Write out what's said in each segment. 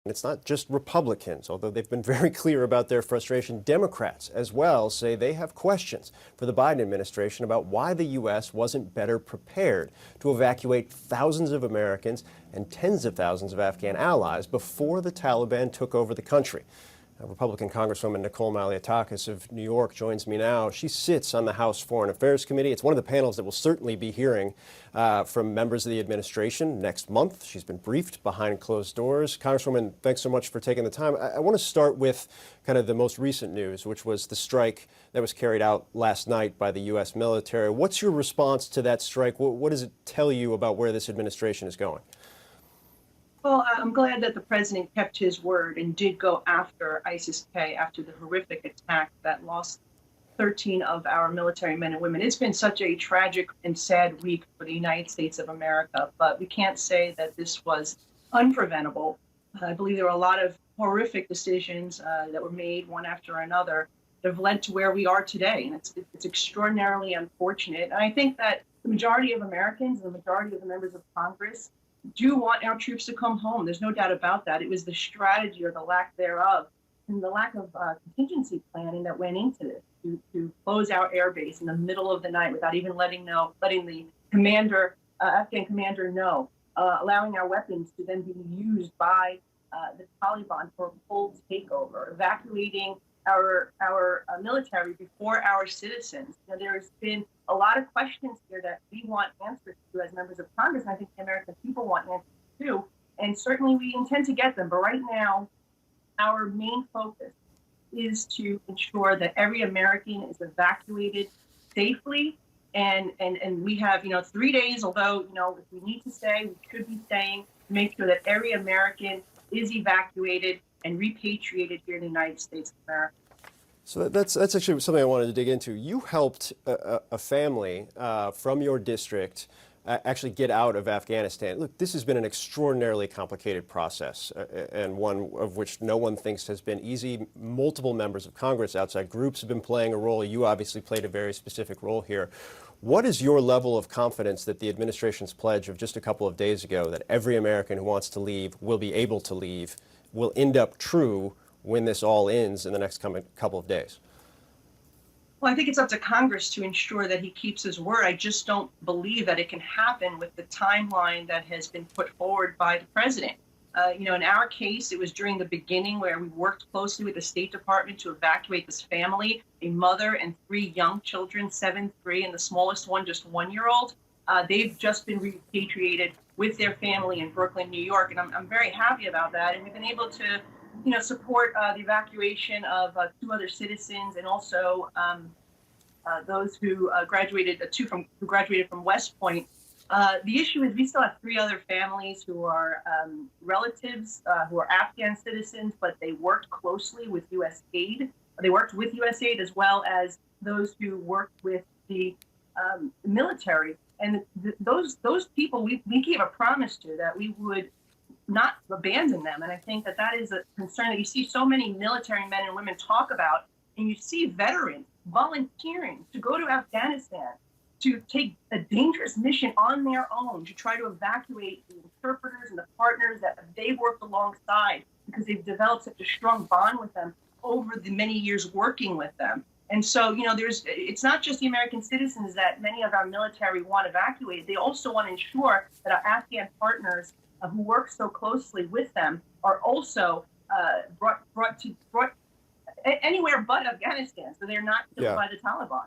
It's not just Republicans, although they've been very clear about their frustration. Democrats as well say they have questions for the Biden administration about why the U.S. wasn't better prepared to evacuate thousands of Americans and tens of thousands of Afghan allies before the Taliban took over the country. Republican Congresswoman Nicole Malliotakis of New York joins me now. She sits on the House Foreign Affairs Committee. It's one of the panels that we'll certainly be hearing from members of the administration next month. She's been briefed behind closed doors. Congresswoman, thanks so much for taking the time. I want to start with kind of the most recent news, which was the strike that was carried out last night by the U.S. military. What's your response to that strike? What does it tell you about where this administration is going? Well, I'm glad that the president kept his word and did go after ISIS-K after the horrific attack that lost 13 of our military men and women. It's been such a tragic and sad week for the United States of America, but we can't say that this was unpreventable. I believe there were a lot of horrific decisions that were made one after another that have led to where we are today, and it's extraordinarily unfortunate. And I think that the majority of Americans and the majority of the members of Congress do want our troops to come home. There's no doubt about that. It was the strategy or the lack thereof and the lack of contingency planning that went into this to close our air base in the middle of the night without even letting the commander, Afghan commander know, allowing our weapons to then be used by the Taliban for a full takeover, evacuating our military before our citizens. You know, there's been a lot of questions here that we want answers to as members of Congress, and I think the American people want answers too. And certainly we intend to get them. But right now, our main focus is to ensure that every American is evacuated safely. And we have, 3 days, although, if we need to stay, we should be staying, to make sure that every American is evacuated and repatriated here in the United States of America. So that's actually something I wanted to dig into. You helped a family from your district actually get out of Afghanistan. Look, this has been an extraordinarily complicated process and one of which no one thinks has been easy. Multiple members of Congress, outside groups have been playing a role. You obviously played a very specific role here. What is your level of confidence that the administration's pledge of just a couple of days ago that every American who wants to leave will be able to leave will end up true when this all ends in the next couple of days? Well, I think it's up to Congress to ensure that he keeps his word. I just don't believe that it can happen with the timeline that has been put forward by the president. In our case, it was during the beginning where we worked closely with the State Department to evacuate this family, a mother and 3 young children, 7, 3, and the smallest one, just 1-year-old. They've just been repatriated with their family in Brooklyn, New York, and I'm very happy about that. And we've been able to support the evacuation of 2 other citizens, and also those who graduated, 2 who graduated from West Point. The issue is we still have 3 other families who are relatives who are Afghan citizens, but they worked closely with U.S. aid. They worked with U.S. aid as well as those who worked with the military. And those people, we gave a promise to that we would not abandon them. And I think that is a concern that you see so many military men and women talk about, and you see veterans volunteering to go to Afghanistan to take a dangerous mission on their own to try to evacuate the interpreters and the partners that they've worked alongside, because they've developed such a strong bond with them over the many years working with them. And so, it's not just the American citizens that many of our military want evacuated. They also want to ensure that our Afghan partners who work so closely with them are also brought anywhere but Afghanistan, so they're not killed by the Taliban.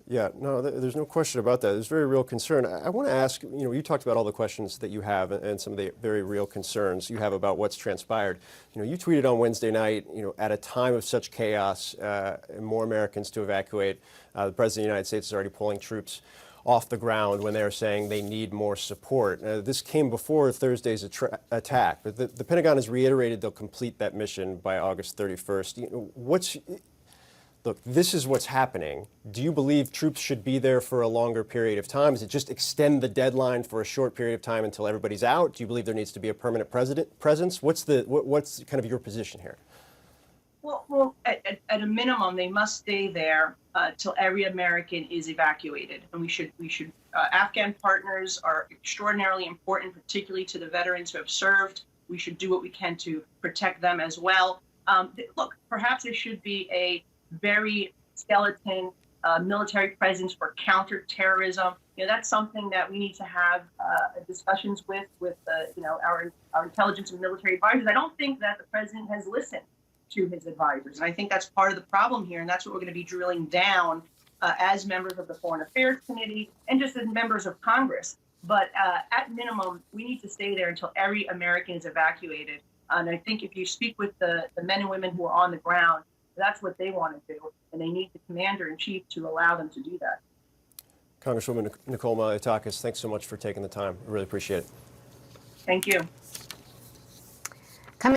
Yeah, no, there's no question about that. There's very real concern. I want to ask, you talked about all the questions that you have and some of the very real concerns you have about what's transpired. You tweeted on Wednesday night, at a time of such chaos and more Americans to evacuate, the President of the United States is already pulling troops off the ground when they're saying they need more support. This came before Thursday's attack, but the Pentagon has reiterated they'll complete that mission by August 31st. Look, this is what's happening. Do you believe troops should be there for a longer period of time? Is it just extend the deadline for a short period of time until everybody's out? Do you believe there needs to be a permanent presence? What's kind of your position here? Well, at a minimum, they must stay there till every American is evacuated, and we should. Afghan partners are extraordinarily important, particularly to the veterans who have served. we should do what we can to protect them as well. Look, perhaps there should be a very skeleton military presence for counterterrorism. That's something that we need to have discussions with our intelligence and military advisors. I don't think that the president has listened to his advisors, and I think that's part of the problem here. And that's what we're going to be drilling down as members of the Foreign Affairs Committee and just as members of Congress. But at minimum, we need to stay there until every American is evacuated. And I think if you speak with the men and women who are on the ground, that's what they want to do, and they need the commander-in-chief to allow them to do that. Congresswoman Nicole Malliotakis, thanks so much for taking the time. I really appreciate it. Thank you.